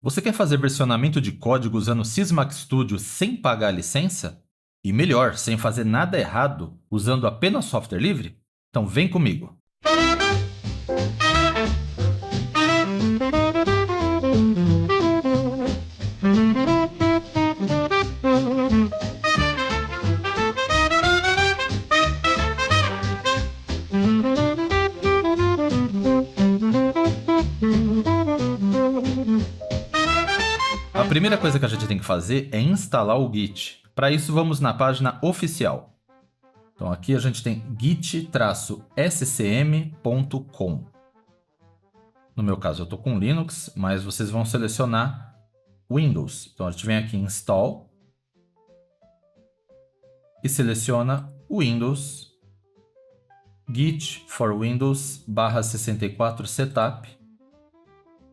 Você quer fazer versionamento de código usando Sysmax Studio sem pagar licença? E melhor, sem fazer nada errado, usando apenas software livre? Então vem comigo! A primeira coisa que a gente tem que fazer é instalar o Git. Para isso, vamos na página oficial. Então aqui a gente tem git-scm.com. No meu caso eu estou com Linux, mas vocês vão selecionar Windows. Então a gente vem aqui em Install e seleciona Windows, Git for Windows /64 Setup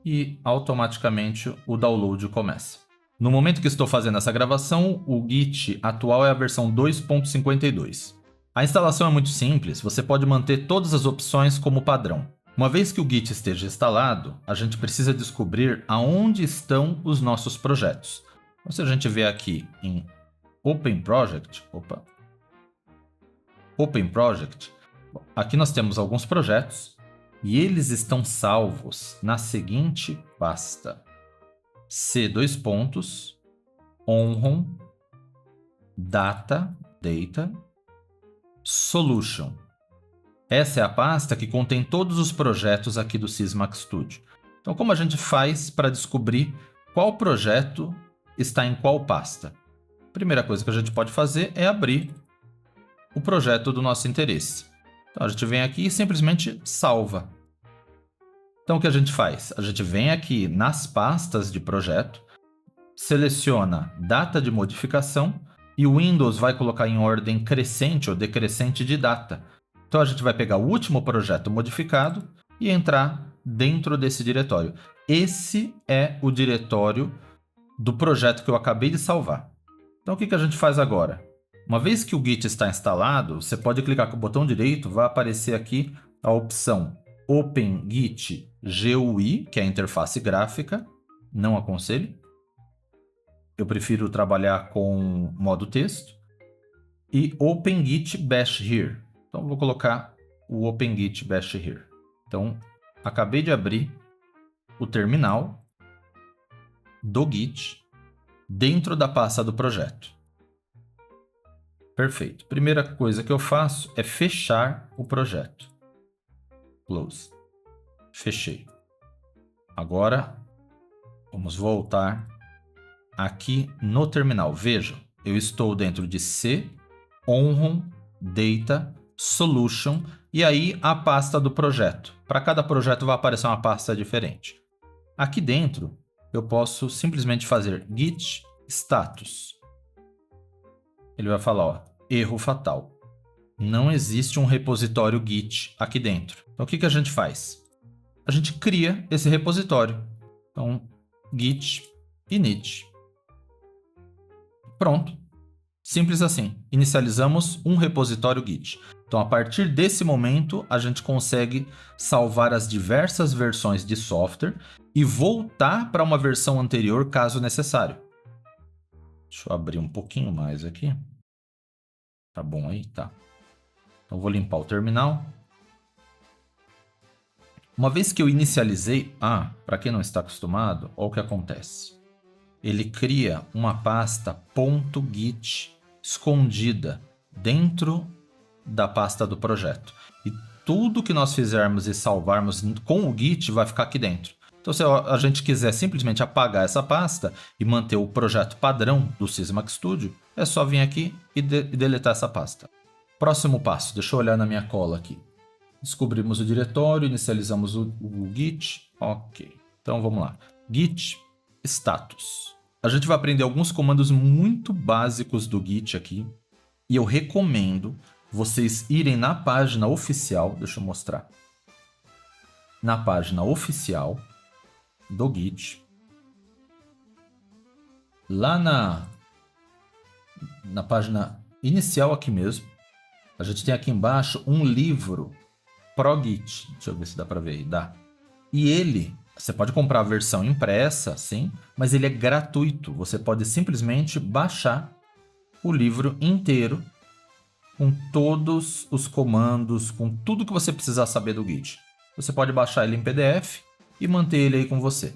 e automaticamente o download começa. No momento que estou fazendo essa gravação, o Git atual é a versão 2.52. A instalação é muito simples, você pode manter todas as opções como padrão. Uma vez que o Git esteja instalado, a gente precisa descobrir aonde estão os nossos projetos. Então, se a gente vier aqui em Open Project, aqui nós temos alguns projetos e eles estão salvos na seguinte pasta: c:/onron data solution. Essa é a pasta que contém todos os projetos aqui do Sysmax Studio. Então, como a gente faz para descobrir qual projeto está em qual pasta? A primeira coisa que a gente pode fazer é abrir o projeto do nosso interesse. Então, a gente vem aqui e simplesmente salva. Então, o que a gente faz? A gente vem aqui nas pastas de projeto, seleciona data de modificação e o Windows vai colocar em ordem crescente ou decrescente de data. Então, a gente vai pegar o último projeto modificado e entrar dentro desse diretório. Esse é o diretório do projeto que eu acabei de salvar. Então, o que a gente faz agora? Uma vez que o Git está instalado, você pode clicar com o botão direito, vai aparecer aqui a opção Open Git GUI, que é a interface gráfica. Não aconselho. Eu prefiro trabalhar com modo texto. E Open Git Bash Here. Então, vou colocar o Open Git Bash Here. Então, acabei de abrir o terminal do Git dentro da pasta do projeto. Perfeito. Primeira coisa que eu faço é fechar o projeto. Close. Fechei. Agora, vamos voltar aqui no terminal. Vejam, eu estou dentro de c:/onron data solution e aí a pasta do projeto. Para cada projeto vai aparecer uma pasta diferente. Aqui dentro, eu posso simplesmente fazer git status. Ele vai falar, ó, erro fatal. Não existe um repositório Git aqui dentro. Então, o que a gente faz? A gente cria esse repositório. Então, git init. Pronto. Simples assim. Inicializamos um repositório Git. Então, a partir desse momento, a gente consegue salvar as diversas versões de software e voltar para uma versão anterior, caso necessário. Deixa eu abrir um pouquinho mais aqui. Tá bom aí? Tá. Então, vou limpar o terminal. Uma vez que eu inicializei, para quem não está acostumado, olha o que acontece. Ele cria uma pasta .git escondida dentro da pasta do projeto. E tudo que nós fizermos e salvarmos com o Git vai ficar aqui dentro. Então, se a gente quiser simplesmente apagar essa pasta e manter o projeto padrão do Sysmax Studio, é só vir aqui e deletar essa pasta. Próximo passo, deixa eu olhar na minha cola aqui. Descobrimos o diretório, inicializamos o Git. Ok, então vamos lá. Git status. A gente vai aprender alguns comandos muito básicos do Git aqui. E eu recomendo vocês irem na página oficial, deixa eu mostrar. Na página oficial do Git. Lá na página inicial aqui mesmo, a gente tem aqui embaixo um livro ProGit. Deixa eu ver se dá para ver aí. Dá. E ele Você pode comprar a versão impressa, sim, mas ele é gratuito. Você pode simplesmente baixar o livro inteiro com todos os comandos, com tudo que você precisar saber do Git. Você pode baixar ele em PDF e manter ele aí com você.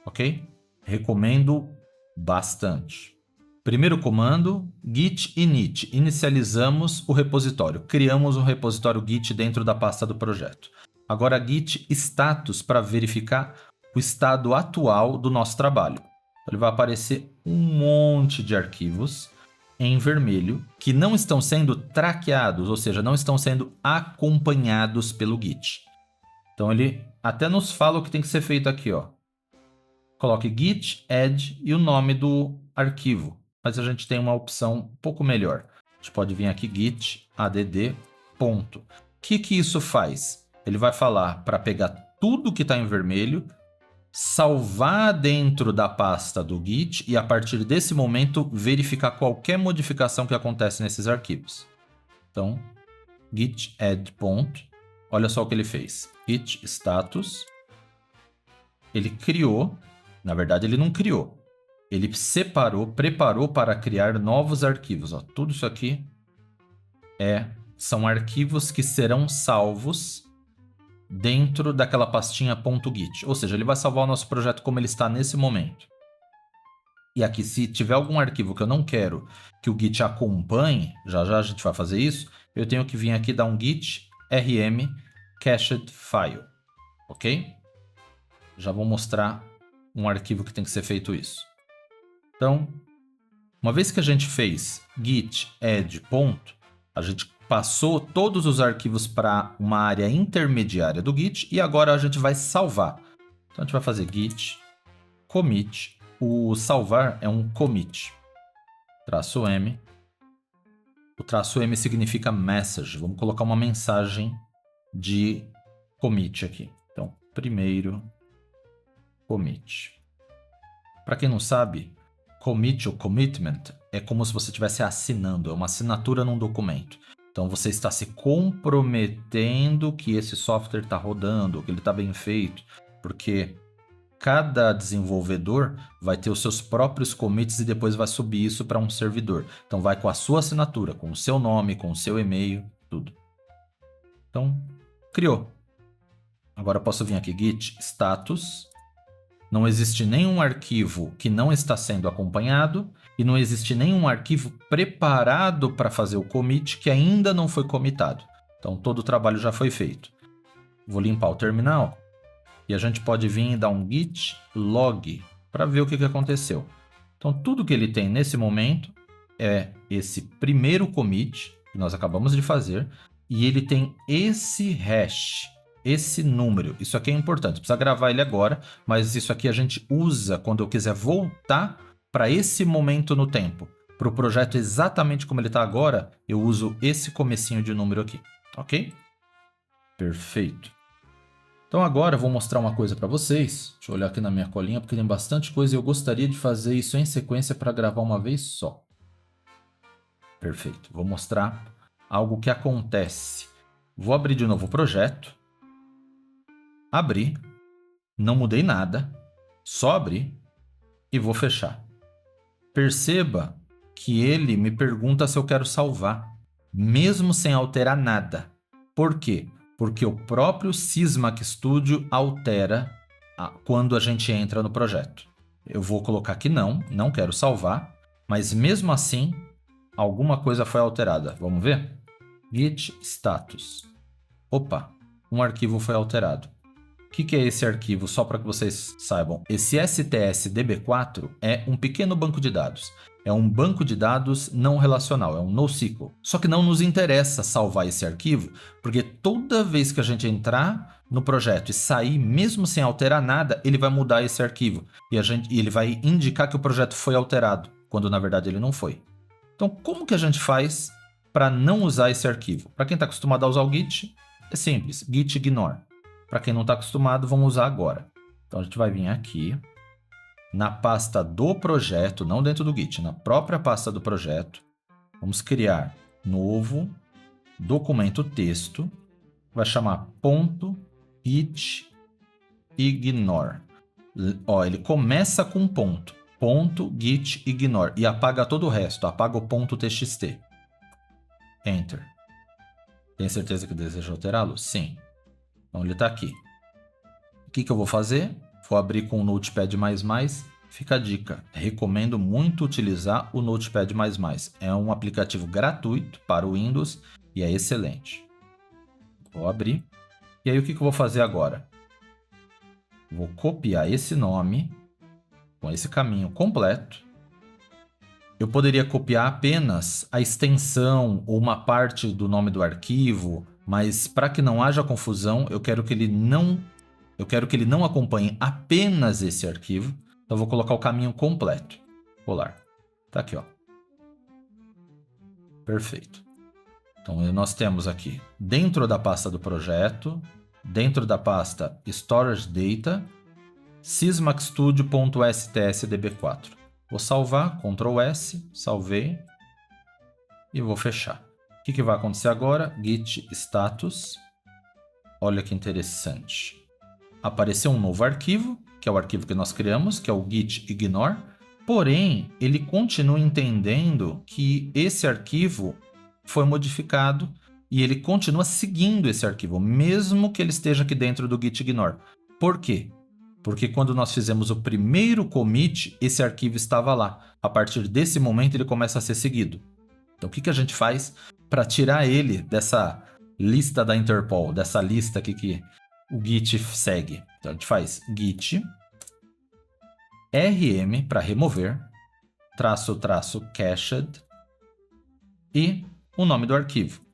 Ok? Recomendo bastante. Primeiro comando, git init. Inicializamos o repositório. Criamos um repositório Git dentro da pasta do projeto. Agora git status para verificar o estado atual do nosso trabalho. Ele vai aparecer um monte de arquivos em vermelho que não estão sendo traqueados, ou seja, não estão sendo acompanhados pelo Git. Então ele até nos fala o que tem que ser feito aqui, ó. Coloque git add e o nome do arquivo, mas a gente tem uma opção um pouco melhor. A gente pode vir aqui git add ponto. O que isso faz? Ele vai falar para pegar tudo que está em vermelho, salvar dentro da pasta do Git e a partir desse momento verificar qualquer modificação que acontece nesses arquivos. Então, git add ponto. Olha só o que ele fez. Git status. Ele criou. Na verdade, ele não criou. Ele separou, preparou para criar novos arquivos. Ó, tudo isso aqui são arquivos que serão salvos dentro daquela pastinha .git. Ou seja, ele vai salvar o nosso projeto como ele está nesse momento. E aqui, se tiver algum arquivo que eu não quero que o Git acompanhe, já já a gente vai fazer isso, eu tenho que vir aqui dar um git rm cached file. Ok? Já vou mostrar um arquivo que tem que ser feito isso. Então, uma vez que a gente fez git add ponto, a gente passou todos os arquivos para uma área intermediária do Git e agora a gente vai salvar. Então a gente vai fazer git commit. O salvar é um commit. Traço M. O traço M significa message. Vamos colocar uma mensagem de commit aqui. Então, primeiro commit. Para quem não sabe, commit ou commitment é como se você estivesse assinando, é uma assinatura num documento. Então você está se comprometendo que esse software está rodando, que ele está bem feito, porque cada desenvolvedor vai ter os seus próprios commits e depois vai subir isso para um servidor. Então vai com a sua assinatura, com o seu nome, com o seu e-mail, tudo. Então, criou. Agora eu posso vir aqui, git status. Não existe nenhum arquivo que não está sendo acompanhado e não existe nenhum arquivo preparado para fazer o commit que ainda não foi commitado. Então, todo o trabalho já foi feito. Vou limpar o terminal e a gente pode vir e dar um git log para ver o que aconteceu. Então, tudo que ele tem nesse momento é esse primeiro commit que nós acabamos de fazer e ele tem esse hash. Esse número, isso aqui é importante, precisa gravar ele agora, mas isso aqui a gente usa quando eu quiser voltar para esse momento no tempo. Para o projeto exatamente como ele está agora, eu uso esse comecinho de número aqui, ok? Perfeito. Então agora eu vou mostrar uma coisa para vocês. Deixa eu olhar aqui na minha colinha, porque tem bastante coisa e eu gostaria de fazer isso em sequência para gravar uma vez só. Perfeito. Vou mostrar algo que acontece. Vou abrir de novo o projeto. Abri, não mudei nada, só abri e vou fechar. Perceba que ele me pergunta se eu quero salvar, mesmo sem alterar nada. Por quê? Porque o próprio Sysmac Studio altera quando a gente entra no projeto. Eu vou colocar que não quero salvar, mas mesmo assim, alguma coisa foi alterada. Vamos ver? Git status. Opa, um arquivo foi alterado. O que é esse arquivo? Só para que vocês saibam. Esse STS-DB4 é um pequeno banco de dados. É um banco de dados não relacional, é um NoSQL. Só que não nos interessa salvar esse arquivo, porque toda vez que a gente entrar no projeto e sair, mesmo sem alterar nada, ele vai mudar esse arquivo. E ele vai indicar que o projeto foi alterado, quando na verdade ele não foi. Então, como que a gente faz para não usar esse arquivo? Para quem está acostumado a usar o Git, é simples, git ignore. Para quem não está acostumado, vamos usar agora. Então, a gente vai vir aqui, na pasta do projeto, não dentro do Git, na própria pasta do projeto. Vamos criar novo documento texto. Vai chamar .git ignore. Ó, ele começa com ponto. Ponto git ignore. E apaga todo o resto. Apaga o ponto txt. Enter. Tem certeza que deseja alterá-lo? Sim. Então ele está aqui. O que eu vou fazer? Vou abrir com o Notepad++. Fica a dica. Recomendo muito utilizar o Notepad++. É um aplicativo gratuito para o Windows e é excelente. Vou abrir. E aí o que eu vou fazer agora? Vou copiar esse nome com esse caminho completo. Eu poderia copiar apenas a extensão ou uma parte do nome do arquivo, mas para que não haja confusão, eu quero que ele não acompanhe apenas esse arquivo. Então, eu vou colocar o caminho completo. Colar. Tá aqui, ó. Perfeito. Então, nós temos aqui, dentro da pasta do projeto, dentro da pasta Storage Data, sysmaxstudio.stsdb4. Vou salvar, Ctrl S, salvei e vou fechar. O que vai acontecer agora? Git status. Olha que interessante. Apareceu um novo arquivo, que é o arquivo que nós criamos, que é o git ignore. Porém, ele continua entendendo que esse arquivo foi modificado e ele continua seguindo esse arquivo, mesmo que ele esteja aqui dentro do git ignore. Por quê? Porque quando nós fizemos o primeiro commit, esse arquivo estava lá. A partir desse momento, ele começa a ser seguido. Então, o que a gente faz para tirar ele dessa lista da Interpol, dessa lista aqui que o Git segue? Então, a gente faz git rm para remover, --cached e o nome do arquivo.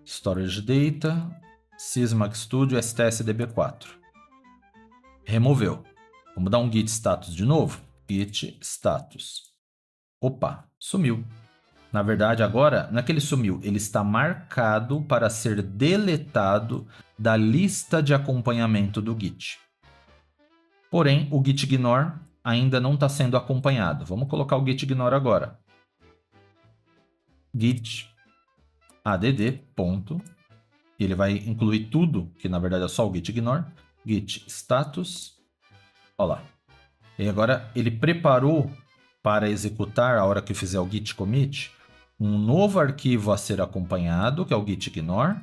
Storage Data, sysmaxstudio stsdb4. Removeu. Vamos dar um git status de novo. Git status. Opa, sumiu. Na verdade, agora, não é que ele sumiu, ele está marcado para ser deletado da lista de acompanhamento do Git. Porém, o git ignore ainda não está sendo acompanhado. Vamos colocar o git ignore agora. Git add ponto. E ele vai incluir tudo, que na verdade é só o git ignore. Git status. Olha lá. E agora ele preparou para executar, a hora que fizer o git commit, um novo arquivo a ser acompanhado, que é o git ignore,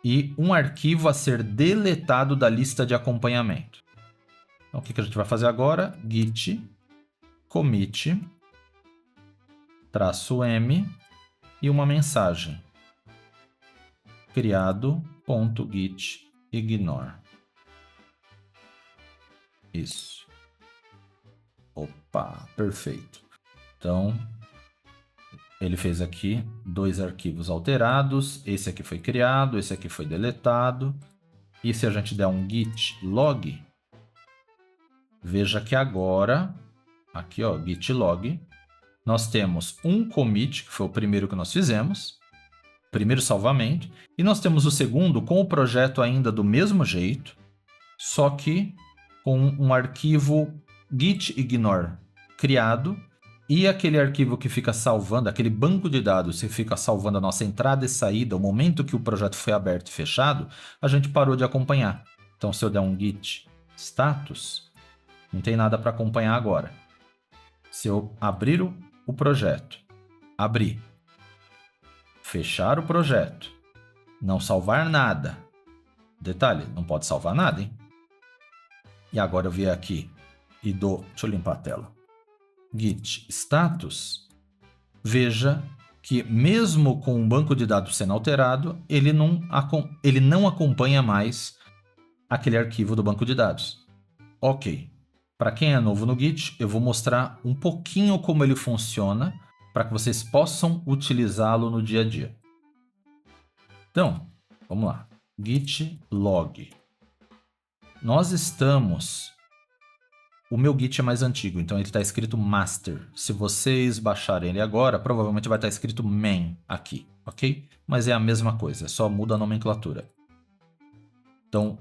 e um arquivo a ser deletado da lista de acompanhamento. Então, o que a gente vai fazer agora? Git commit -m e uma mensagem. Criado.git ignore. Isso. Opa, perfeito. Então, ele fez aqui 2 arquivos alterados. Esse aqui foi criado, esse aqui foi deletado. E se a gente der um git log, veja que agora, aqui ó, git log, nós temos um commit, que foi o primeiro que nós fizemos, primeiro salvamento, e nós temos o segundo com o projeto ainda do mesmo jeito, só que com um arquivo git ignore criado, e aquele arquivo que fica salvando, aquele banco de dados que fica salvando a nossa entrada e saída, o momento que o projeto foi aberto e fechado, a gente parou de acompanhar. Então, se eu der um git status, não tem nada para acompanhar agora. Se eu abrir o projeto, abrir, fechar o projeto, não salvar nada. Detalhe, não pode salvar nada, hein? E agora eu vier aqui e dou... Deixa eu limpar a tela. Git status. Veja que mesmo com o banco de dados sendo alterado, ele não acompanha mais aquele arquivo do banco de dados. Ok. Para quem é novo no Git, eu vou mostrar um pouquinho como ele funciona para que vocês possam utilizá-lo no dia a dia. Então, vamos lá. Git log. Nós estamos... O meu Git é mais antigo, então ele está escrito master. Se vocês baixarem ele agora, provavelmente vai estar escrito main aqui, ok? Mas é a mesma coisa, só muda a nomenclatura. Então,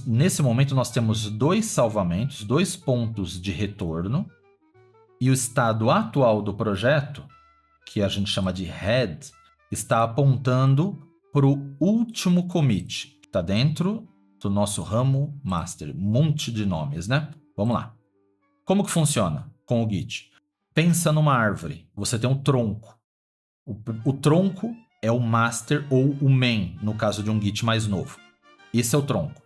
nesse momento nós temos 2 salvamentos, 2 pontos de retorno, e o estado atual do projeto, que a gente chama de head, está apontando para o último commit, que está dentro do nosso ramo master. Um monte de nomes, né? Vamos lá. Como que funciona com o Git? Pensa numa árvore. Você tem um tronco. O tronco é o master ou o main, no caso de um Git mais novo. Esse é o tronco. O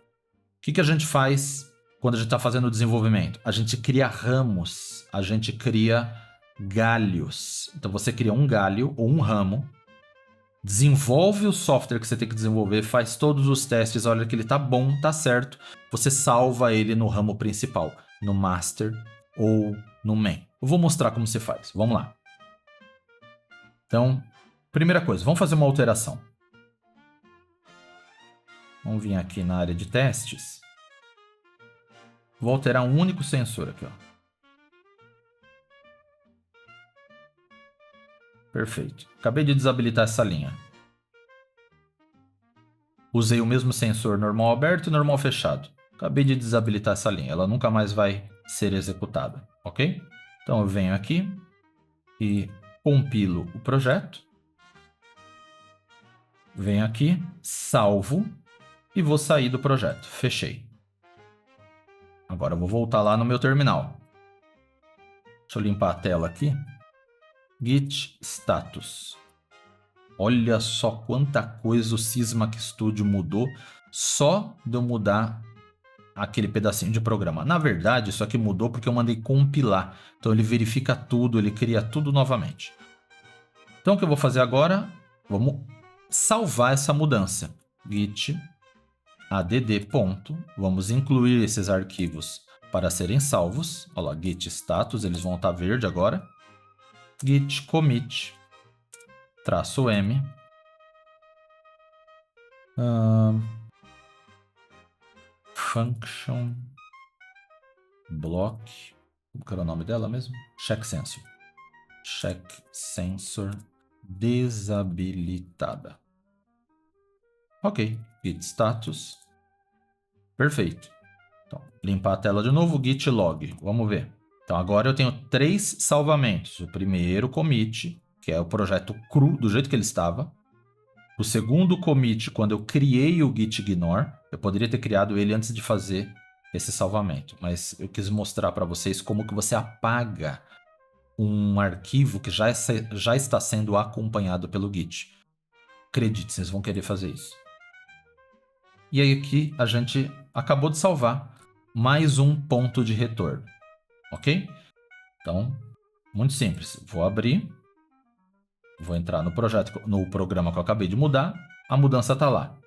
que a gente faz quando a gente está fazendo o desenvolvimento? A gente cria ramos, a gente cria galhos. Então você cria um galho ou um ramo, desenvolve o software que você tem que desenvolver, faz todos os testes, olha que ele tá bom, tá certo. Você salva ele no ramo principal, no master ou no main. Eu vou mostrar como você faz. Vamos lá. Então, primeira coisa, vamos fazer uma alteração. Vamos vir aqui na área de testes. Vou alterar um único sensor aqui, ó. Perfeito. Acabei de desabilitar essa linha. Usei o mesmo sensor normal aberto e normal fechado. Acabei de desabilitar essa linha. Ela nunca mais vai ser executada, ok? Então eu venho aqui e compilo o projeto. Venho aqui, salvo e vou sair do projeto. Fechei. Agora eu vou voltar lá no meu terminal. Deixa eu limpar a tela aqui. Git status. Olha só quanta coisa o Sysmax Studio mudou só de eu mudar aquele pedacinho de programa. Na verdade, isso aqui mudou porque eu mandei compilar. Então ele verifica tudo, ele cria tudo novamente. Então o que eu vou fazer agora? Vamos salvar essa mudança. Git add ponto. Vamos incluir esses arquivos para serem salvos. Olha lá, git status, eles vão estar verde agora. Git commit -m function block, como que era o nome dela mesmo? Check sensor desabilitada. Ok, git status. Perfeito. Então, limpar a tela de novo, git log. Vamos ver. Então agora eu tenho 3 salvamentos. O primeiro commit, que é o projeto cru, do jeito que ele estava. O segundo commit, quando eu criei o git ignore, eu poderia ter criado ele antes de fazer esse salvamento, mas eu quis mostrar para vocês como que você apaga um arquivo que já está sendo acompanhado pelo Git. Acredite, vocês vão querer fazer isso. E aí aqui a gente acabou de salvar mais um ponto de retorno, ok? Então, muito simples. Vou abrir, vou entrar no projeto, no programa que eu acabei de mudar, a mudança está lá.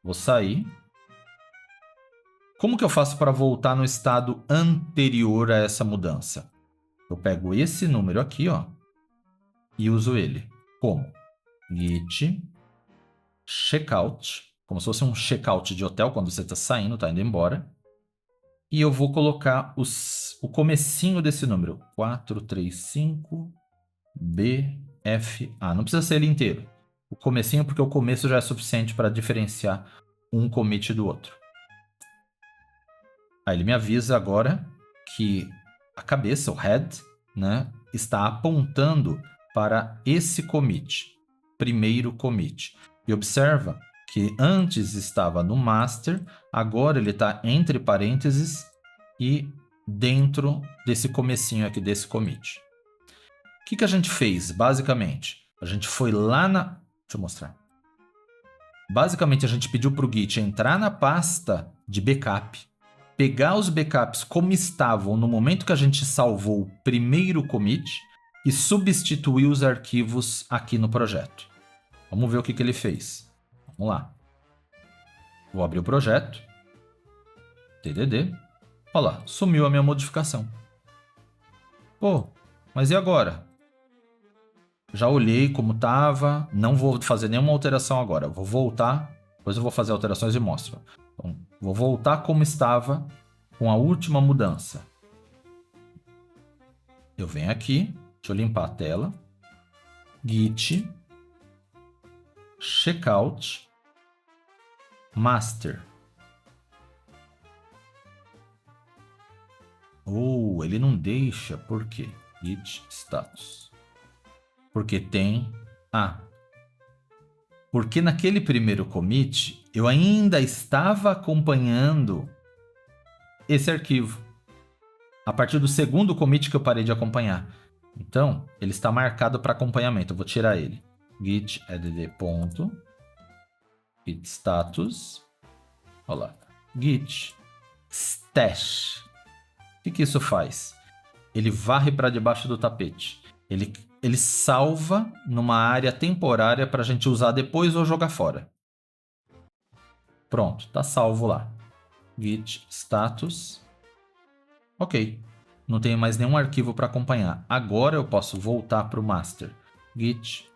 Vou sair. Como que eu faço para voltar no estado anterior a essa mudança? Eu pego esse número aqui, ó, e uso ele. Como? Git checkout, como se fosse um checkout de hotel quando você está saindo, está indo embora. E eu vou colocar o comecinho desse número, 435 BFA. Não precisa ser ele inteiro. O comecinho, porque o começo já é suficiente para diferenciar um commit do outro. Aí ele me avisa agora que a cabeça, o head, né, está apontando para esse commit, primeiro commit. E observa que antes estava no master, agora ele está entre parênteses e dentro desse comecinho aqui desse commit. O que a gente fez, basicamente? A gente foi lá na... Deixa eu mostrar. Basicamente, a gente pediu para o Git entrar na pasta de backup, pegar os backups como estavam no momento que a gente salvou o primeiro commit e substituir os arquivos aqui no projeto. Vamos ver o que ele fez. Vamos lá. Vou abrir o projeto. TDD. Olha lá, sumiu a minha modificação. Pô, mas e agora? Já olhei como estava, não vou fazer nenhuma alteração agora. Vou voltar, depois eu vou fazer alterações e mostro. Então, vou voltar como estava com a última mudança. Eu venho aqui, deixa eu limpar a tela. Git checkout master. Ele não deixa, por quê? Git status. Porque tem Porque naquele primeiro commit, eu ainda estava acompanhando esse arquivo. A partir do segundo commit que eu parei de acompanhar. Então, ele está marcado para acompanhamento. Eu vou tirar ele. Git add ponto. Git status. Olha lá. Git stash. O que isso faz? Ele varre para debaixo do tapete. Ele salva numa área temporária para a gente usar depois ou jogar fora. Pronto, tá salvo lá. Git status. Ok, não tenho mais nenhum arquivo para acompanhar. Agora eu posso voltar para o master. Git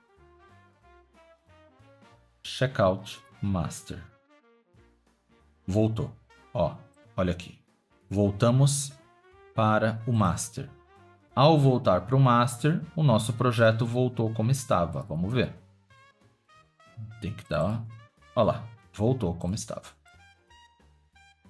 checkout master. Voltou. Ó, olha aqui. Voltamos para o master. Ao voltar para o master, o nosso projeto voltou como estava. Vamos ver. Tem que dar... Olha lá, voltou como estava.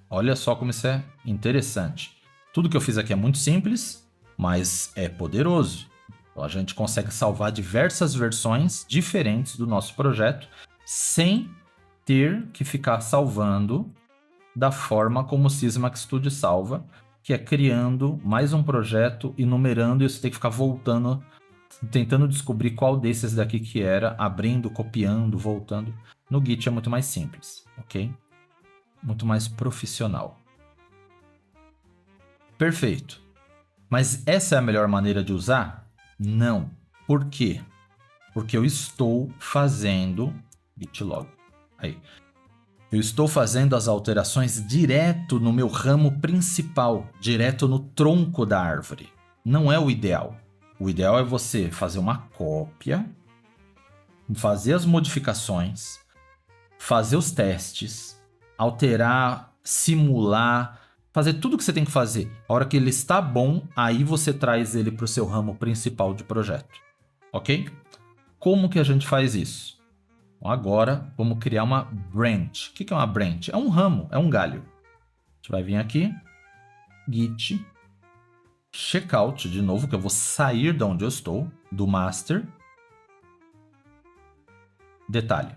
Olha só como isso é interessante. Tudo que eu fiz aqui é muito simples, mas é poderoso. Então, a gente consegue salvar diversas versões diferentes do nosso projeto sem ter que ficar salvando da forma como o Sysmax Studio salva, que é criando mais um projeto e numerando, e você tem que ficar voltando, tentando descobrir qual desses daqui que era, abrindo, copiando, voltando. No Git é muito mais simples, ok? Muito mais profissional. Perfeito. Mas essa é a melhor maneira de usar? Não. Por quê? Porque eu estou fazendo... Git log. Aí. Eu estou fazendo as alterações direto no meu ramo principal, direto no tronco da árvore. Não é o ideal. O ideal é você fazer uma cópia, fazer as modificações, fazer os testes, alterar, simular, fazer tudo o que você tem que fazer. A hora que ele está bom, aí você traz ele para o seu ramo principal de projeto. Ok? Como que a gente faz isso? Então, agora, vamos criar uma branch. O que é uma branch? É um ramo, é um galho. A gente vai vir aqui, git, checkout, de novo, que eu vou sair de onde eu estou, do master. Detalhe,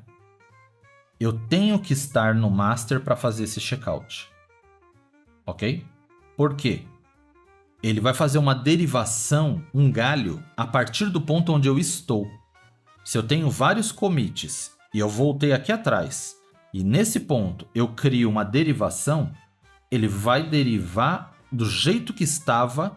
eu tenho que estar no master para fazer esse checkout. Ok? Por quê? Ele vai fazer uma derivação, um galho, a partir do ponto onde eu estou. Se eu tenho vários commits e eu voltei aqui atrás, e nesse ponto eu crio uma derivação, ele vai derivar do jeito que estava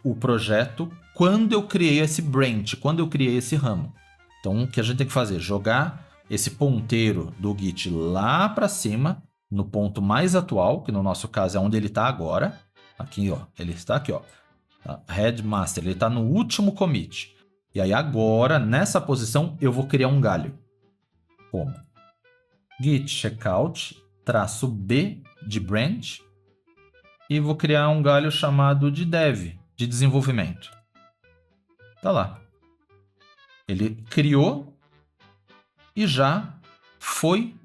o projeto quando eu criei esse branch, quando eu criei esse ramo. Então, o que a gente tem que fazer? Jogar esse ponteiro do Git lá para cima, no ponto mais atual, que no nosso caso é onde ele está agora. Aqui, ó, ele está aqui, ó. Headmaster, ele está no último commit. E aí agora, nessa posição, eu vou criar um galho. Como? Git checkout, traço B de branch. E vou criar um galho chamado de dev, de desenvolvimento. Tá lá. Ele criou e já foi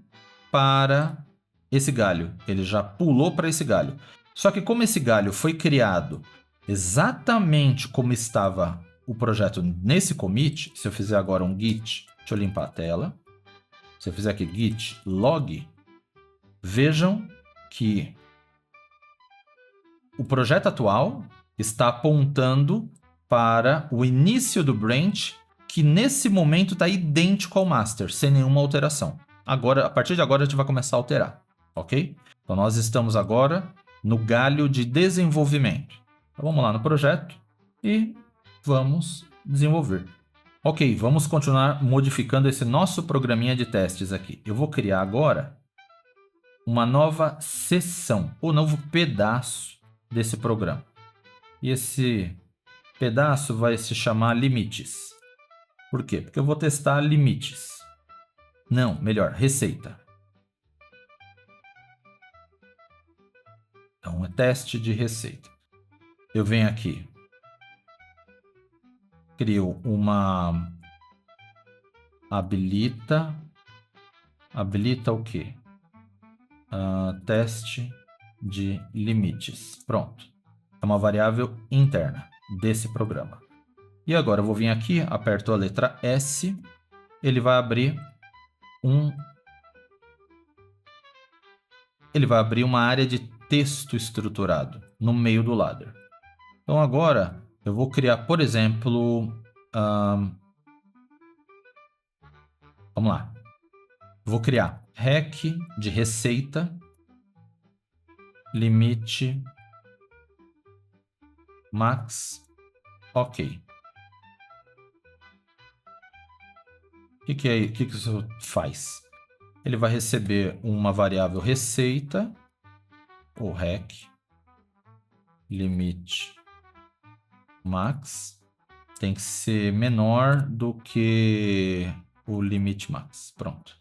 para esse galho. Ele já pulou para esse galho. Só que como esse galho foi criado exatamente como estava o projeto nesse commit, se eu fizer agora um git, deixa eu limpar a tela. Se eu fizer aqui git log, vejam que o projeto atual está apontando para o início do branch, que nesse momento está idêntico ao master, sem nenhuma alteração. Agora, a partir de agora, a gente vai começar a alterar, ok? Então, nós estamos agora no galho de desenvolvimento. Então, vamos lá no projeto e vamos desenvolver. Ok, vamos continuar modificando esse nosso programinha de testes aqui. Eu vou criar agora uma nova seção, ou novo pedaço desse programa. E esse pedaço vai se chamar limites. Por quê? Porque eu vou testar limites. Não, melhor, receita. Então, é teste de receita. Eu venho aqui, crio uma habilita o quê? Teste de limites. Pronto. É uma variável interna desse programa. E agora eu vou vir aqui, aperto a letra S, ele vai abrir Ele vai abrir uma área de texto estruturado no meio do ladder. Então agora eu vou criar, por exemplo, vamos lá. Vou criar REC de receita, limite, max, ok. O que isso faz? Ele vai receber uma variável receita, ou REC, limite, max, tem que ser menor do que o limite max. Pronto.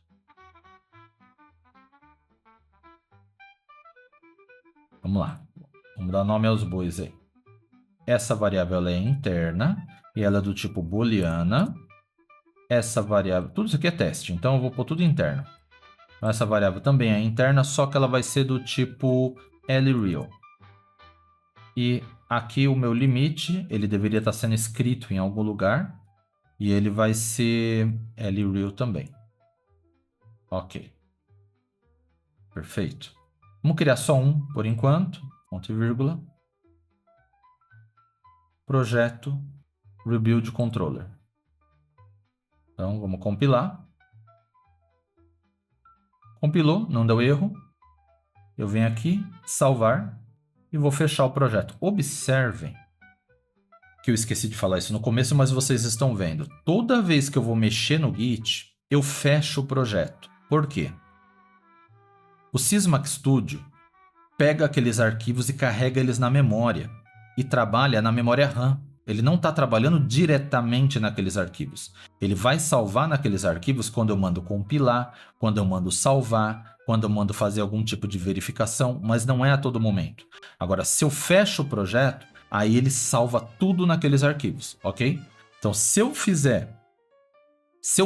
Vamos lá. Vamos dar nome aos bois aí. Essa variável ela é interna e ela é do tipo booleana. Essa variável... Tudo isso aqui é teste, então eu vou pôr tudo interno. Essa variável também é interna, só que ela vai ser do tipo LReal. E aqui o meu limite, ele deveria estar sendo escrito em algum lugar. E ele vai ser LReal também. Ok. Perfeito. Vamos criar só um por enquanto. Ponto e vírgula. Projeto Rebuild Controller. Então, vamos compilar. Compilou, não deu erro. Eu venho aqui, salvar e vou fechar o projeto. Observem que eu esqueci de falar isso no começo, mas vocês estão vendo. Toda vez que eu vou mexer no Git, eu fecho o projeto. Por quê? O Sysmax Studio pega aqueles arquivos e carrega eles na memória e trabalha na memória RAM. Ele não está trabalhando diretamente naqueles arquivos. Ele vai salvar naqueles arquivos quando eu mando compilar, quando eu mando salvar, quando eu mando fazer algum tipo de verificação, mas não é a todo momento. Agora, se eu fecho o projeto, aí ele salva tudo naqueles arquivos, ok? Então, se eu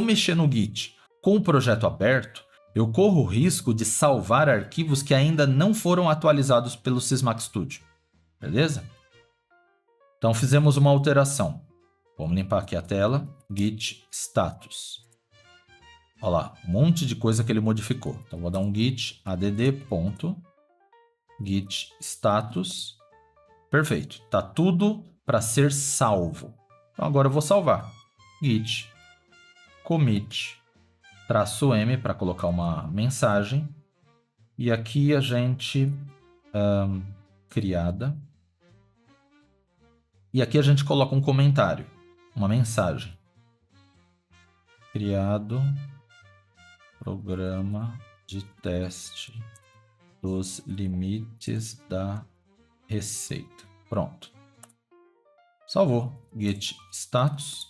mexer no Git com o projeto aberto, eu corro o risco de salvar arquivos que ainda não foram atualizados pelo Sysmax Studio. Beleza? Então, fizemos uma alteração. Vamos limpar aqui a tela. Git status. Olha lá, um monte de coisa que ele modificou. Então, vou dar um git add.git status. Perfeito. Tá tudo para ser salvo. Então, agora eu vou salvar. Git commit -m para colocar uma mensagem. E aqui a gente criada. E aqui a gente coloca um comentário, uma mensagem. Criado programa de teste dos limites da receita. Pronto. Salvou. Git status.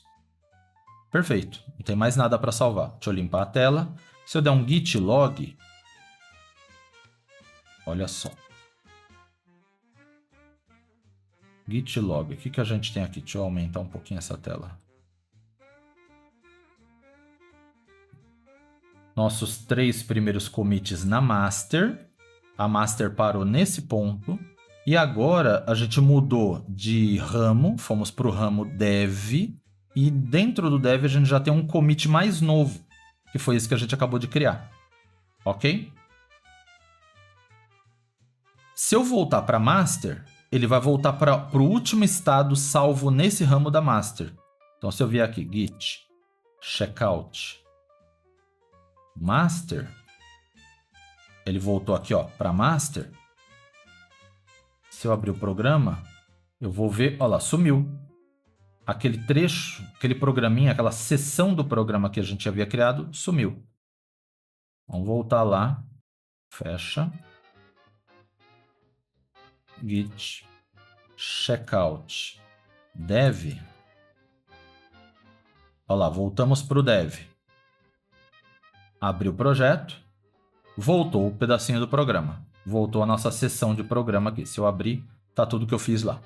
Perfeito. Não tem mais nada para salvar. Deixa eu limpar a tela. Se eu der um git log, olha só. Git log. O que a gente tem aqui? Deixa eu aumentar um pouquinho essa tela. Nossos 3 primeiros commits na master. A master parou nesse ponto. E agora a gente mudou de ramo. Fomos para o ramo dev. E dentro do dev a gente já tem um commit mais novo. Que foi esse que a gente acabou de criar. Ok? Se eu voltar para master, ele vai voltar para o último estado salvo nesse ramo da master. Então, se eu vier aqui, git checkout master, ele voltou aqui para master. Se eu abrir o programa, eu vou ver, olha lá, sumiu. Aquele trecho, aquele programinha, aquela seção do programa que a gente havia criado, sumiu. Vamos voltar lá, fecha. Git checkout dev. Olha lá, voltamos para o dev. Abriu o projeto, voltou o pedacinho do programa. Voltou a nossa seção de programa aqui. Se eu abrir, tá tudo que eu fiz lá.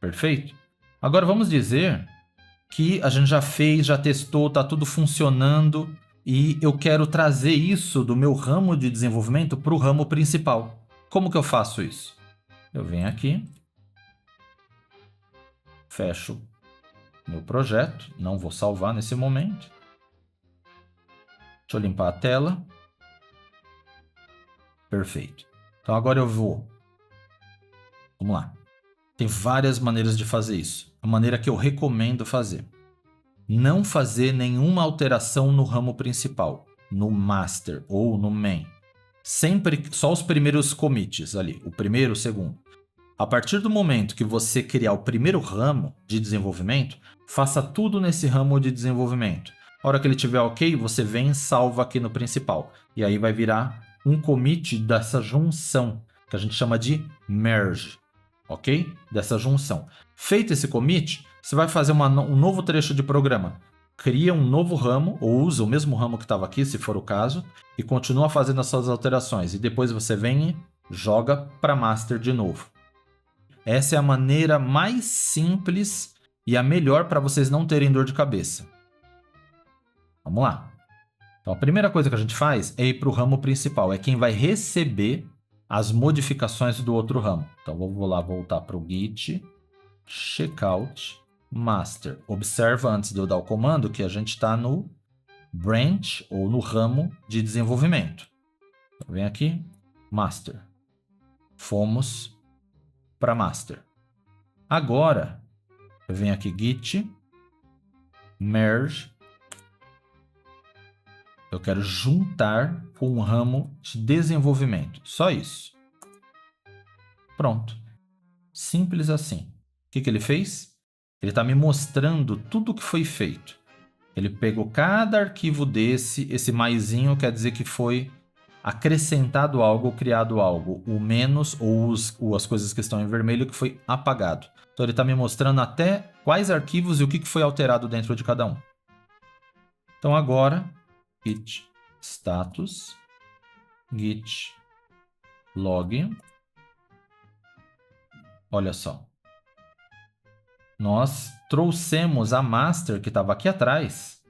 Perfeito? Agora vamos dizer que a gente já fez, já testou, tá tudo funcionando e eu quero trazer isso do meu ramo de desenvolvimento para o ramo principal. Como que eu faço isso? Eu venho aqui, fecho meu projeto, não vou salvar nesse momento. Deixa eu limpar a tela. Perfeito. Então agora eu vou... Vamos lá. Tem várias maneiras de fazer isso. A maneira que eu recomendo fazer. Não fazer nenhuma alteração no ramo principal, no master ou no main. Sempre só os primeiros commits ali, o primeiro, o segundo. A partir do momento que você criar o primeiro ramo de desenvolvimento, faça tudo nesse ramo de desenvolvimento. A hora que ele estiver ok, você vem e salva aqui no principal. E aí vai virar um commit dessa junção, que a gente chama de merge. Ok? Dessa junção. Feito esse commit, você vai fazer um novo trecho de programa. Cria um novo ramo, ou usa o mesmo ramo que estava aqui, se for o caso, e continua fazendo as suas alterações. E depois você vem e joga para master de novo. Essa é a maneira mais simples e a melhor para vocês não terem dor de cabeça. Vamos lá. Então, a primeira coisa que a gente faz é ir para o ramo principal. É quem vai receber as modificações do outro ramo. Então, vou lá voltar para o Git, Checkout, Master. Observa antes de eu dar o comando que a gente está no branch ou no ramo de desenvolvimento. Então, vem aqui, Master. Fomos para Master. Agora, eu venho aqui Git, Merge. Eu quero juntar com um ramo de desenvolvimento. Só isso. Pronto. Simples assim. O que ele fez? Ele está me mostrando tudo o que foi feito. Ele pegou cada arquivo desse, esse maisinho quer dizer que foi acrescentado algo ou criado algo. O menos ou as coisas que estão em vermelho que foi apagado. Então ele está me mostrando até quais arquivos e o que foi alterado dentro de cada um. Então agora, git status, git log. Olha só. Nós trouxemos a master que estava aqui atrás.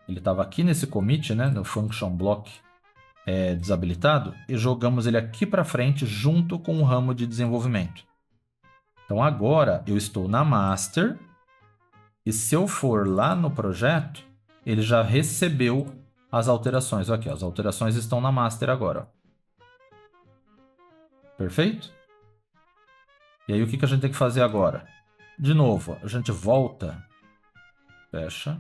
Ele estava aqui nesse commit, né, no function block desabilitado, e jogamos ele aqui para frente junto com o ramo de desenvolvimento. Então agora eu estou na master e se eu for lá no projeto, ele já recebeu as alterações. Aqui, as alterações estão na master agora. Perfeito? E aí o que a gente tem que fazer agora? De novo, a gente volta, fecha.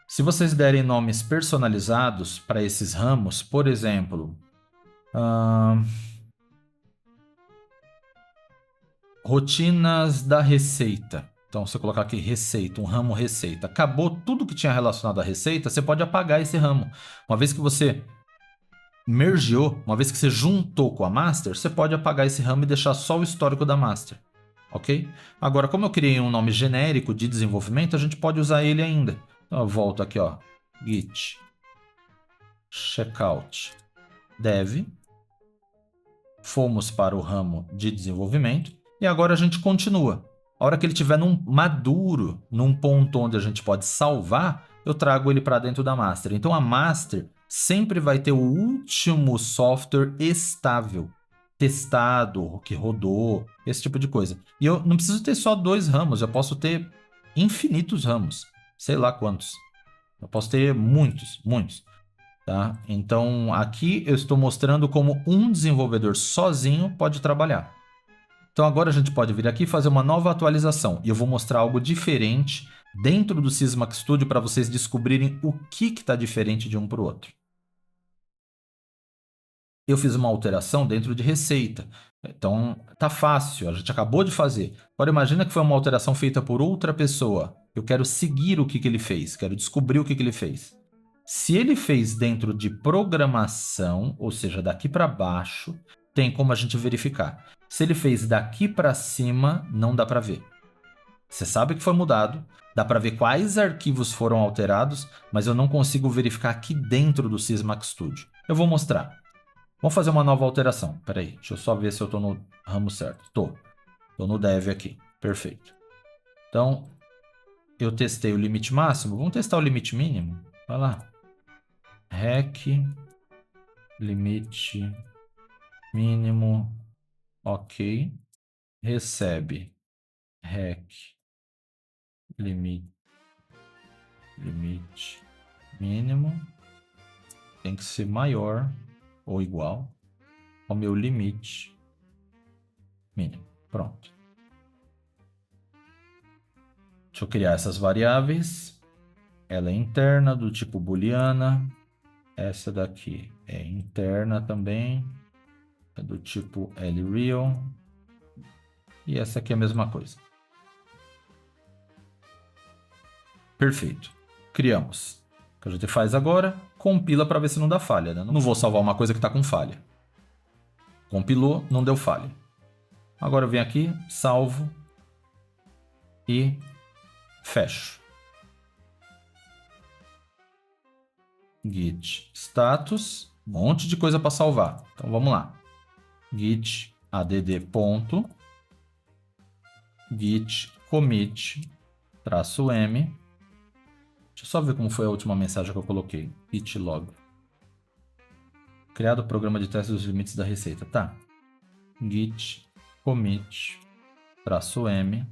Se vocês derem nomes personalizados para esses ramos, por exemplo, rotinas da receita. Então, se eu colocar aqui receita, um ramo receita, acabou tudo que tinha relacionado à receita, você pode apagar esse ramo. Uma vez que você mergeou, uma vez que você juntou com a master, você pode apagar esse ramo e deixar só o histórico da master. Ok? Agora, como eu criei um nome genérico de desenvolvimento, a gente pode usar ele ainda. Então, eu volto aqui, ó, git checkout dev. Fomos para o ramo de desenvolvimento e agora a gente continua. A hora que ele estiver maduro, num ponto onde a gente pode salvar, eu trago ele para dentro da master. Então a master sempre vai ter o último software estável, testado, que rodou, esse tipo de coisa. E eu não preciso ter só 2 ramos, eu posso ter infinitos ramos, sei lá quantos. Eu posso ter muitos, muitos. Tá? Então, aqui eu estou mostrando como um desenvolvedor sozinho pode trabalhar. Então, agora a gente pode vir aqui e fazer uma nova atualização. E eu vou mostrar algo diferente dentro do Sysmax Studio para vocês descobrirem o que está diferente de um para o outro. Eu fiz uma alteração dentro de receita. Então, tá fácil, a gente acabou de fazer. Agora, imagina que foi uma alteração feita por outra pessoa. Eu quero seguir o que ele fez, quero descobrir o que ele fez. Se ele fez dentro de programação, ou seja, daqui para baixo, tem como a gente verificar. Se ele fez daqui para cima, não dá para ver. Você sabe que foi mudado, dá para ver quais arquivos foram alterados, mas eu não consigo verificar aqui dentro do Sysmax Studio. Eu vou mostrar. Vamos fazer uma nova alteração. Espera aí, deixa eu só ver se eu estou no ramo certo. Estou no dev aqui. Perfeito. Então, eu testei o limite máximo. Vamos testar o limite mínimo? Vai lá. Rec, limite mínimo, ok. Recebe rec, limite. limite mínimo tem que ser maior ou igual ao meu limite mínimo. Pronto. Deixa eu criar essas variáveis. Ela é interna, do tipo booleana. Essa daqui é interna também, é do tipo LReal. E essa aqui é a mesma coisa. Perfeito. Criamos. O que a gente faz agora? Compila para ver se não dá falha, né? Não vou salvar uma coisa que está com falha. Compilou, não deu falha. Agora eu venho aqui, salvo e fecho. Git status, um monte de coisa para salvar. Então vamos lá. Git add ponto, git commit -m. Deixa eu só ver como foi a última mensagem que eu coloquei. Git log. Criado o programa de teste dos limites da receita. Tá. Git commit -m.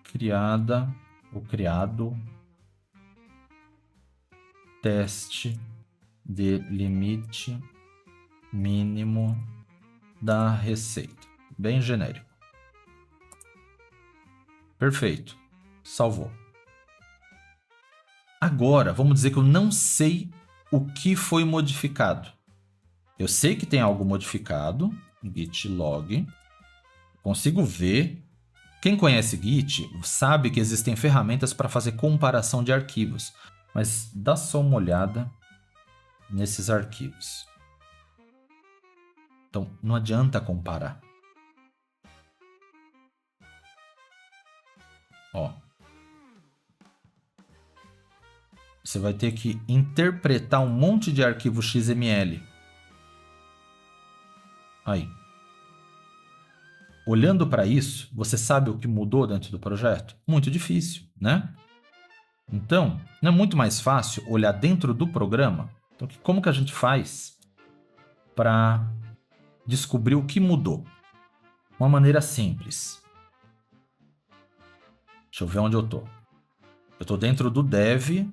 Criada ou criado teste de limite mínimo da receita. Bem genérico. Perfeito. Salvou. Agora, vamos dizer que eu não sei o que foi modificado. Eu sei que tem algo modificado, git log. Consigo ver. Quem conhece Git sabe que existem ferramentas para fazer comparação de arquivos. Mas dá só uma olhada nesses arquivos. Então, não adianta comparar. Ó. Você vai ter que interpretar um monte de arquivo XML. Aí. Olhando para isso, você sabe o que mudou dentro do projeto? Muito difícil, né? Então, não é muito mais fácil olhar dentro do programa? Então, como que a gente faz para descobrir o que mudou? Uma maneira simples. Deixa eu ver onde eu estou. Eu estou dentro do dev.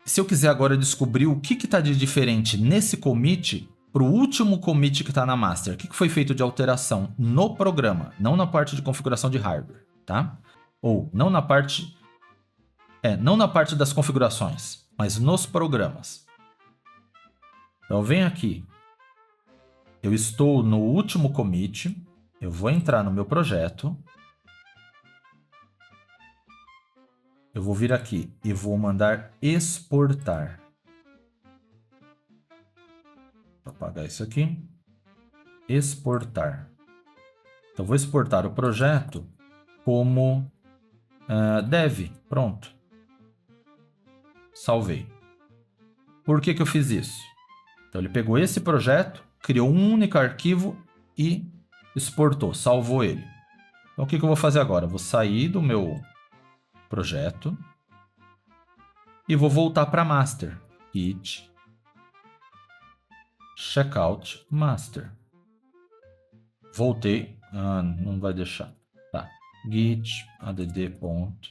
Se eu quiser agora descobrir o que está de diferente nesse commit para o último commit que está na master, o que foi feito de alteração no programa, não na parte de configuração de hardware, tá? Ou não na parte das configurações, mas nos programas. Então, eu venho aqui. Eu estou no último commit. Eu vou entrar no meu projeto. Eu vou vir aqui e vou mandar exportar. Vou apagar isso aqui. Exportar. Então, vou exportar o projeto como dev. Pronto. Salvei. Por que eu fiz isso? Então, ele pegou esse projeto, criou um único arquivo e exportou, salvou ele. Então, o que eu vou fazer agora? Eu vou sair do meu projeto e vou voltar para master. Git checkout master. Voltei. Não vai deixar. Tá. Git add ponto.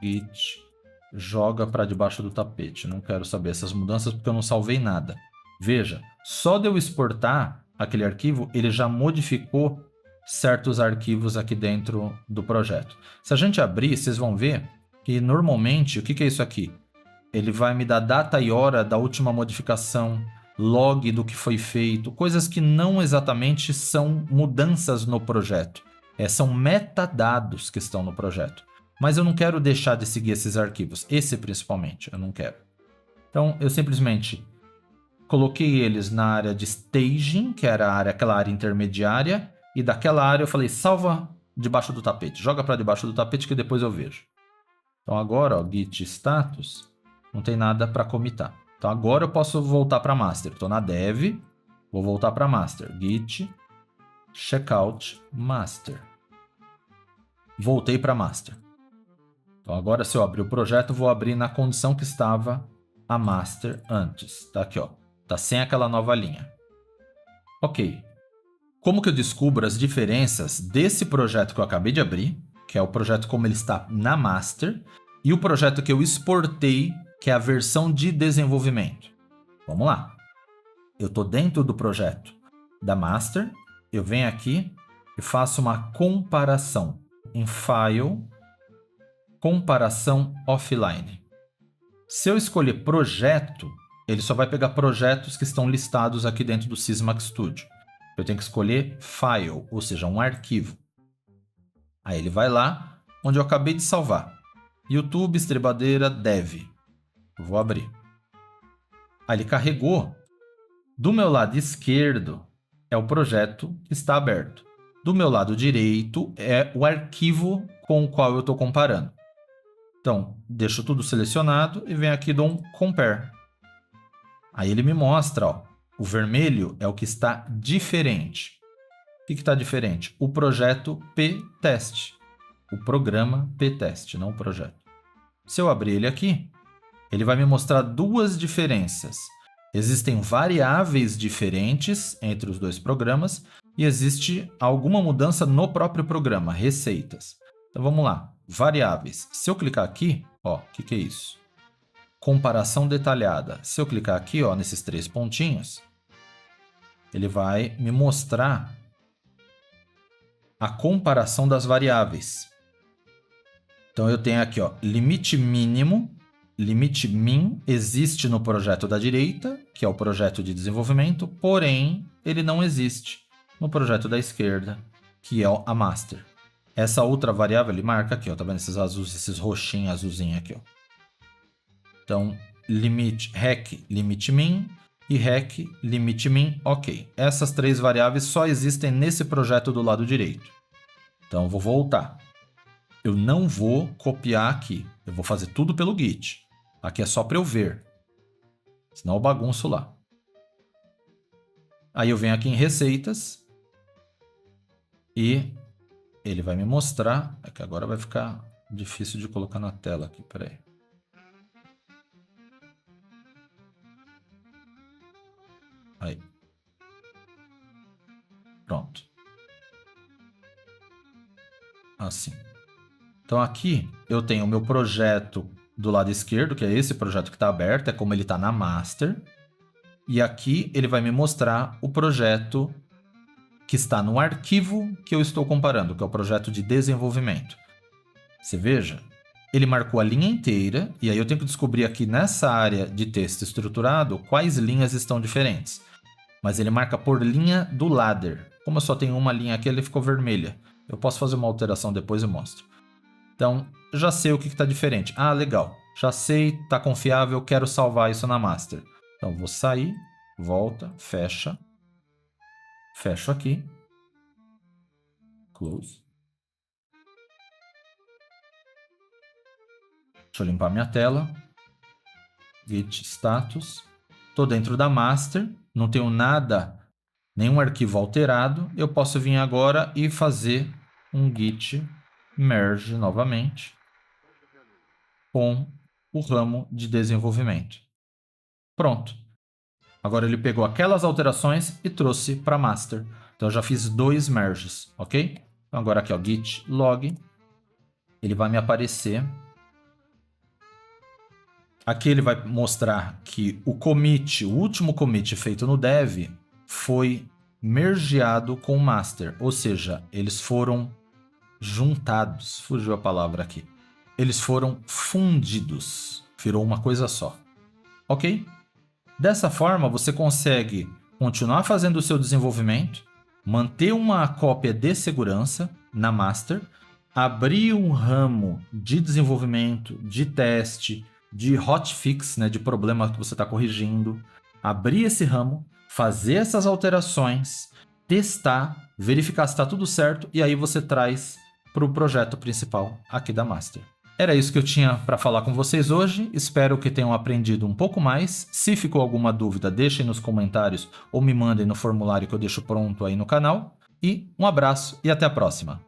Git joga para debaixo do tapete. Não quero saber essas mudanças porque eu não salvei nada. Veja, só de eu exportar aquele arquivo, ele já modificou certos arquivos aqui dentro do projeto. Se a gente abrir, vocês vão ver que normalmente, o que é isso aqui? Ele vai me dar data e hora da última modificação, log do que foi feito, coisas que não exatamente são mudanças no projeto. São metadados que estão no projeto. Mas eu não quero deixar de seguir esses arquivos. Esse principalmente, eu não quero. Então, eu simplesmente coloquei eles na área de staging, que era aquela área intermediária, e daquela área eu falei, salva debaixo do tapete. Joga para debaixo do tapete que depois eu vejo. Então agora, ó, git status, não tem nada para comitar. Então agora eu posso voltar para master. Estou na dev, vou voltar para master. Git checkout master. Voltei para master. Então agora se eu abrir o projeto, vou abrir na condição que estava a master antes. Tá aqui, ó. Tá sem aquela nova linha. Ok. Como que eu descubro as diferenças desse projeto que eu acabei de abrir, que é o projeto como ele está na master, e o projeto que eu exportei, que é a versão de desenvolvimento. Vamos lá. Eu estou dentro do projeto da master, eu venho aqui e faço uma comparação em File, comparação offline. Se eu escolher projeto, ele só vai pegar projetos que estão listados aqui dentro do Sysmax Studio. Eu tenho que escolher File, ou seja, um arquivo. Aí ele vai lá, onde eu acabei de salvar. YouTube Estribadeira Dev. Eu vou abrir. Aí ele carregou. Do meu lado esquerdo é o projeto que está aberto. Do meu lado direito é o arquivo com o qual eu estou comparando. Então, deixo tudo selecionado e venho aqui e dou um Compare. Aí ele me mostra, ó, o vermelho é o que está diferente. O que está diferente? O projeto P-Test. O programa P-Test, não o projeto. Se eu abrir ele aqui, ele vai me mostrar duas diferenças. Existem variáveis diferentes entre os dois programas e existe alguma mudança no próprio programa, receitas. Então vamos lá, variáveis. Se eu clicar aqui, ó, o que é isso? Comparação detalhada. Se eu clicar aqui, ó, nesses 3 pontinhos, ele vai me mostrar a comparação das variáveis. Então eu tenho aqui, ó, limite mínimo, limite min existe no projeto da direita, que é o projeto de desenvolvimento, porém ele não existe no projeto da esquerda, que é a master. Essa outra variável ele marca aqui, ó, tá vendo esses azuis, esses roxinhos, azulzinho aqui, ó. Então, limite rec limite min e rec limite min, ok. Essas 3 variáveis só existem nesse projeto do lado direito. Então, eu vou voltar. Eu não vou copiar aqui. Eu vou fazer tudo pelo Git. Aqui é só para eu ver. Senão eu bagunço lá. Aí eu venho aqui em receitas. E ele vai me mostrar. É que agora vai ficar difícil de colocar na tela aqui. Peraí. Aí. Pronto. Assim. Então aqui eu tenho o meu projeto do lado esquerdo, que é esse projeto que está aberto, é como ele está na master. E aqui ele vai me mostrar o projeto que está no arquivo que eu estou comparando, que é o projeto de desenvolvimento. Você veja, ele marcou a linha inteira, e aí eu tenho que descobrir aqui nessa área de texto estruturado quais linhas estão diferentes. Mas ele marca por linha do ladder. Como eu só tenho uma linha aqui, ele ficou vermelha. Eu posso fazer uma alteração depois e mostro. Então, já sei o que está diferente. Ah, legal. Já sei, está confiável, quero salvar isso na master. Então, vou sair, volta, fecha. Fecho aqui. Close. Deixa eu limpar minha tela. Git status. Estou dentro da master. Não tenho nada, nenhum arquivo alterado. Eu posso vir agora e fazer um git merge novamente com o ramo de desenvolvimento. Pronto. Agora ele pegou aquelas alterações e trouxe para master. Então eu já fiz 2 merges, ok? Então agora aqui, ó, git log. Ele vai me aparecer. Aqui ele vai mostrar que o commit, o último commit feito no dev, foi mergeado com o master. Ou seja, eles foram juntados. Fugiu a palavra aqui. Eles foram fundidos. Virou uma coisa só. Ok? Dessa forma, você consegue continuar fazendo o seu desenvolvimento, manter uma cópia de segurança na master, abrir um ramo de desenvolvimento, de teste, de hotfix, né, de problema que você está corrigindo, abrir esse ramo, fazer essas alterações, testar, verificar se está tudo certo e aí você traz para o projeto principal aqui da master. Era isso que eu tinha para falar com vocês hoje. Espero que tenham aprendido um pouco mais. Se ficou alguma dúvida, deixem nos comentários ou me mandem no formulário que eu deixo pronto aí no canal. E um abraço e até a próxima.